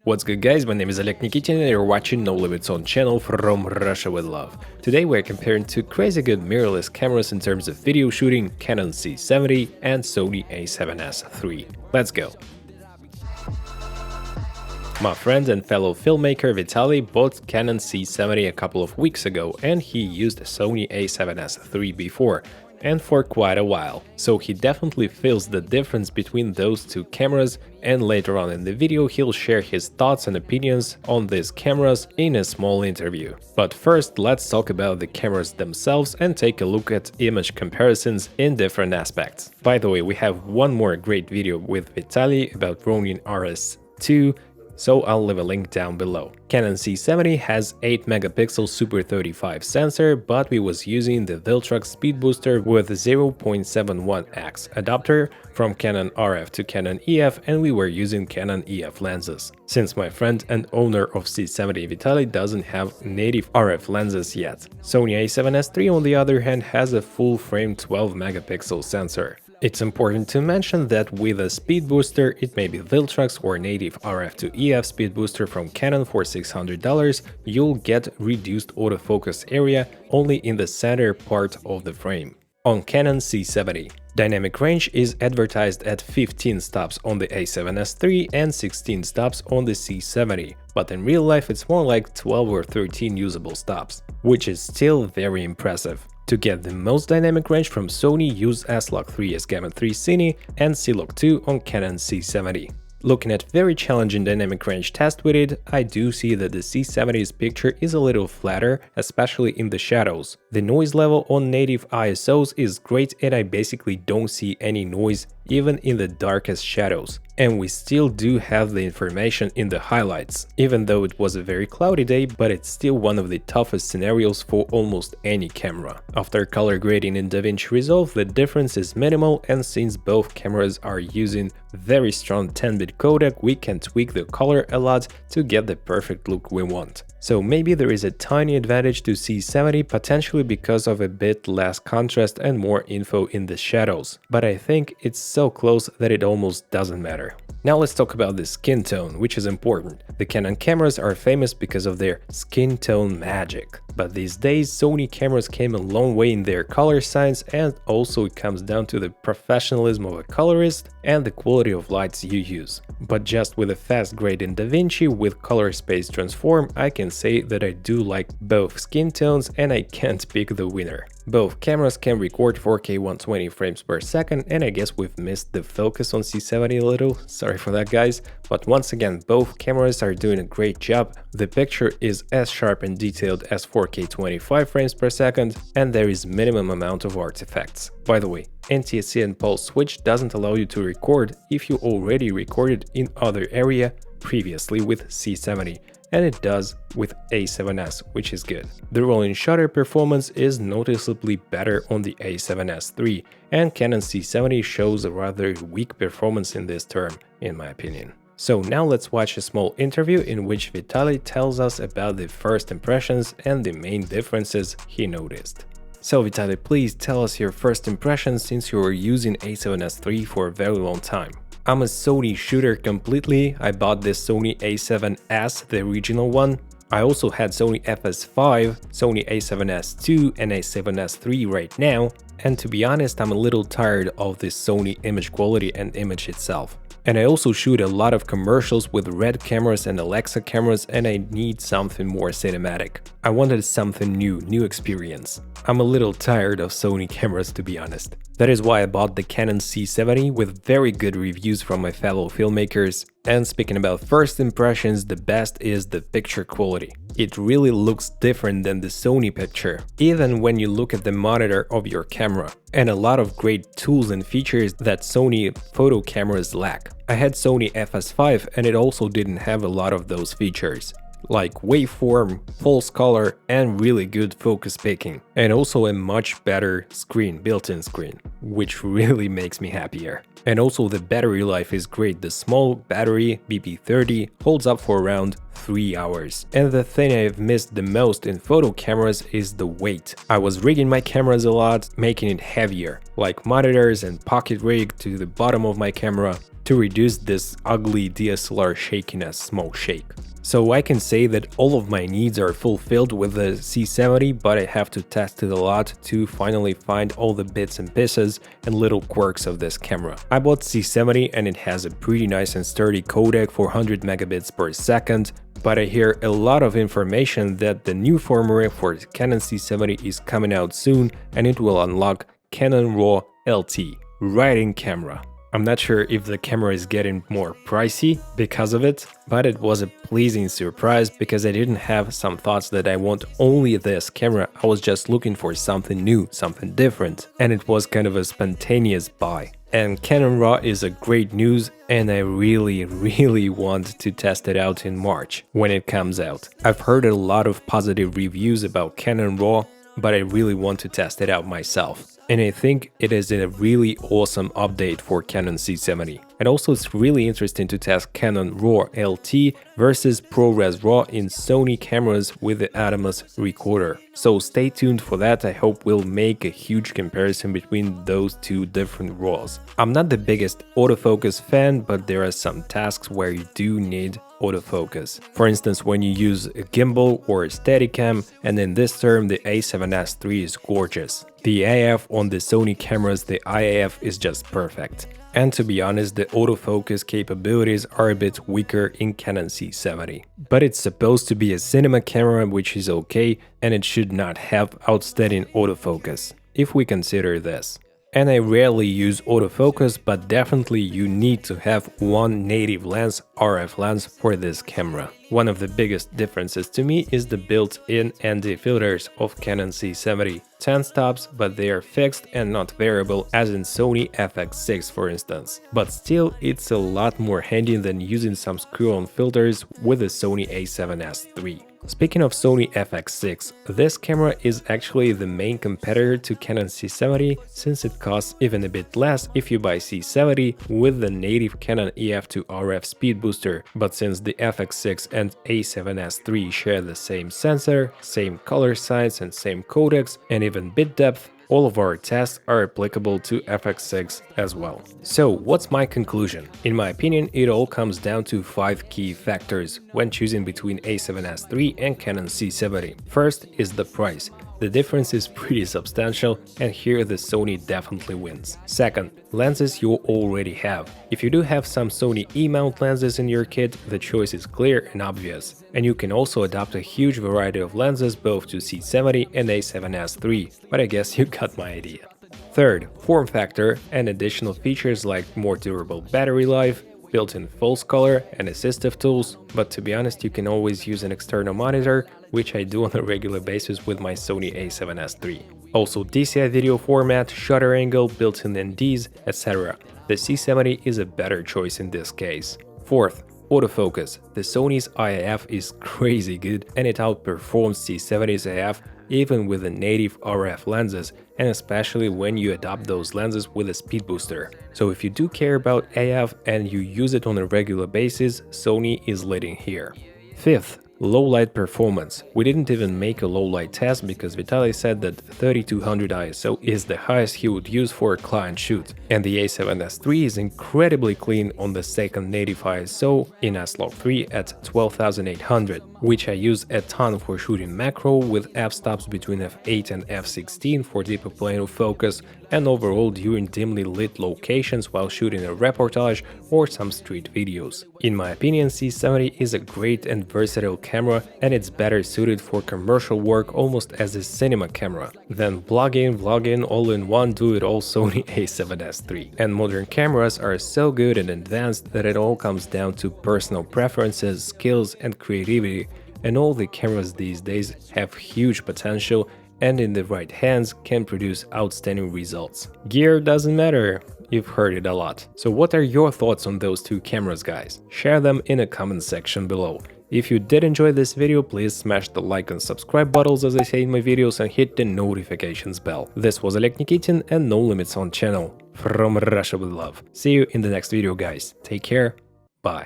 What's good guys, my name is Oleg Nikitin and you're watching No Limits On channel from Russia with love. Today we're comparing two crazy good mirrorless cameras in terms of video shooting, Canon C70 and Sony a7s III. Let's go! My friend and fellow filmmaker Vitaly bought Canon C70 a couple of weeks ago and he used Sony a7s III before, and for quite a while, so he definitely feels the difference between those two cameras, and later on in the video he'll share his thoughts and opinions on these cameras in a small interview. But first let's talk about the cameras themselves and take a look at image comparisons in different aspects. By the way, we have one more great video with Vitaly about Ronin RS2, so I'll leave a link down below. Canon C70 has 8MP Super 35 sensor, but we was using the Viltrox speed booster with 0.71x adapter from Canon RF to Canon EF, and we were using Canon EF lenses. Since my friend and owner of C70 Vitaly doesn't have native RF lenses yet. Sony a7s III on the other hand has a full-frame 12MP sensor. It's important to mention that with a speed booster, it may be Viltrox or native RF to EF speed booster from Canon for $600, you'll get reduced autofocus area only in the center part of the frame. On Canon C70, dynamic range is advertised at 15 stops on the a7s III and 16 stops on the C70, but in real life it's more like 12 or 13 usable stops, which is still very impressive. To get the most dynamic range from Sony, use S-Log3 S-Gamma3 Cine and C-Log2 on Canon C70. Looking at very challenging dynamic range test with it, I do see that the C70's picture is a little flatter, especially in the shadows. The noise level on native ISOs is great and I basically don't see any noise even in the darkest shadows. And we still do have the information in the highlights, even though it was a very cloudy day, but it's still one of the toughest scenarios for almost any camera. After color grading in DaVinci Resolve, the difference is minimal, and since both cameras are using very strong 10-bit codec, we can tweak the color a lot to get the perfect look we want. So maybe there is a tiny advantage to C70 potentially because of a bit less contrast and more info in the shadows, but I think it's so close that it almost doesn't matter. Now let's talk about the skin tone, which is important. The Canon cameras are famous because of their skin tone magic, but these days Sony cameras came a long way in their color science, and also it comes down to the professionalism of a colorist and the quality of lights you use. But just with a fast grade in DaVinci with color space transform, I can say that I do like both skin tones and I can't pick the winner. Both cameras can record 4K 120 frames per second, and I guess we've missed the focus on C70 a little, sorry for that guys, but once again both cameras are doing a great job. The picture is as sharp and detailed as 4K 25 frames per second, and there is minimum amount of artifacts. By the way, NTSC and pulse switch doesn't allow you to record if you already recorded in other area previously with C70. And it does with a7s, which is good. The rolling shutter performance is noticeably better on the a7s III, and Canon C70 shows a rather weak performance in this term, in my opinion. So now let's watch a small interview in which Vitaly tells us about the first impressions and the main differences he noticed. So Vitaly, please tell us your first impressions since you were using a7s III for a very long time. I'm a Sony shooter completely. I bought this Sony a7s, the original one. I also had Sony FS5, Sony a7s II and a7s III right now, and to be honest, I'm a little tired of this Sony image quality and image itself. And I also shoot a lot of commercials with Red cameras and Alexa cameras, and I need something more cinematic. I wanted something new experience. I'm a little tired of Sony cameras, to be honest. That is why I bought the Canon C70 with very good reviews from my fellow filmmakers. And speaking about first impressions, the best is the picture quality. It really looks different than the Sony picture, even when you look at the monitor of your camera, and a lot of great tools and features that Sony photo cameras lack. I had Sony FS5 and it also didn't have a lot of those features. like waveform, false color, and really good focus picking. And also a much better screen, built-in screen, which really makes me happier. And also the battery life is great. The small battery, BP30, holds up for around 3 hours. And the thing I've missed the most in photo cameras is the weight. I was rigging my cameras a lot, making it heavier, like monitors and pocket rig to the bottom of my camera, to reduce this ugly DSLR shakiness, small shake. So I can say that all of my needs are fulfilled with the C70, but I have to test it a lot to finally find all the bits and pieces and little quirks of this camera. I bought C70 and it has a pretty nice and sturdy codec for 100 megabits per second, but I hear a lot of information that the new firmware for Canon C70 is coming out soon and it will unlock Canon RAW LT, writing camera. I'm not sure if the camera is getting more pricey because of it, but it was a pleasing surprise because I didn't have some thoughts that I want only this camera. I was just looking for something new, something different, and it was kind of a spontaneous buy. And Canon RAW is a great news, and I really want to test it out in March when it comes out. I've heard a lot of positive reviews about Canon RAW, but I really want to test it out myself. And I think it is a really awesome update for Canon C70. And also it's really interesting to test Canon RAW LT versus ProRes RAW in Sony cameras with the Atomos recorder. So stay tuned for that. I hope we'll make a huge comparison between those two different RAWs. I'm not the biggest autofocus fan, but there are some tasks where you do need autofocus. For instance, when you use a gimbal or a Steadicam, and in this term the A7S III is gorgeous. The AF on the Sony cameras, the IAF is just perfect. And to be honest, the autofocus capabilities are a bit weaker in Canon C70. But it's supposed to be a cinema camera, which is okay, and it should not have outstanding autofocus, if we consider this. And I rarely use autofocus, but definitely you need to have one native lens, RF lens, for this camera. One of the biggest differences to me is the built-in ND filters of Canon C70. 10 stops, but they are fixed and not variable as in Sony FX6 for instance. But still, it's a lot more handy than using some screw-on filters with the Sony a7S III. Speaking of Sony FX6, this camera is actually the main competitor to Canon C70 since it costs even a bit less if you buy C70 with the native Canon EF2 RF speed booster, but since the FX6 and a7S III share the same sensor, same color size and same codecs and even bit depth, all of our tests are applicable to FX6 as well. So what's my conclusion? In my opinion, it all comes down to 5 key factors when choosing between a7S III and Canon C70. First is the price. The difference is pretty substantial, and here the Sony definitely wins. Second, lenses you already have. If you do have some Sony E-mount lenses in your kit, the choice is clear and obvious. And you can also adapt a huge variety of lenses both to C70 and a7S III, but I guess you got my idea. Third, form factor and additional features like more durable battery life, built-in false color and assistive tools, but to be honest, you can always use an external monitor, which I do on a regular basis with my Sony a7S III. Also DCI video format, shutter angle, built-in NDs, etc. The C70 is a better choice in this case. Fourth, autofocus. The Sony's IAF is crazy good and it outperforms C70's AF even with the native RF lenses, and especially when you adopt those lenses with a speed booster. So if you do care about AF and you use it on a regular basis, Sony is leading here. Fifth, low-light performance. We didn't even make a low-light test because Vitaly said that 3200 ISO is the highest he would use for a client shoot, and the a7S III is incredibly clean on the second native ISO in S-Log3 at 12800, which I use a ton for shooting macro with f-stops between f8 and f16 for deeper plane of focus, and overall during dimly lit locations while shooting a reportage or some street videos. In my opinion, C70 is a great and versatile camera, and it's better suited for commercial work almost as a cinema camera than blogging, vlogging, all-in-one do-it-all Sony a7S III. And modern cameras are so good and advanced that it all comes down to personal preferences, skills and creativity, and all the cameras these days have huge potential and in the right hands can produce outstanding results. Gear doesn't matter. You've heard it a lot. So what are your thoughts on those two cameras, guys? Share them in a comment section below. If you did enjoy this video, please smash the like and subscribe buttons as I say in my videos and hit the notifications bell. This was Oleg Nikitin and No Limits on channel. From Russia with love. See you in the next video, guys. Take care. Bye.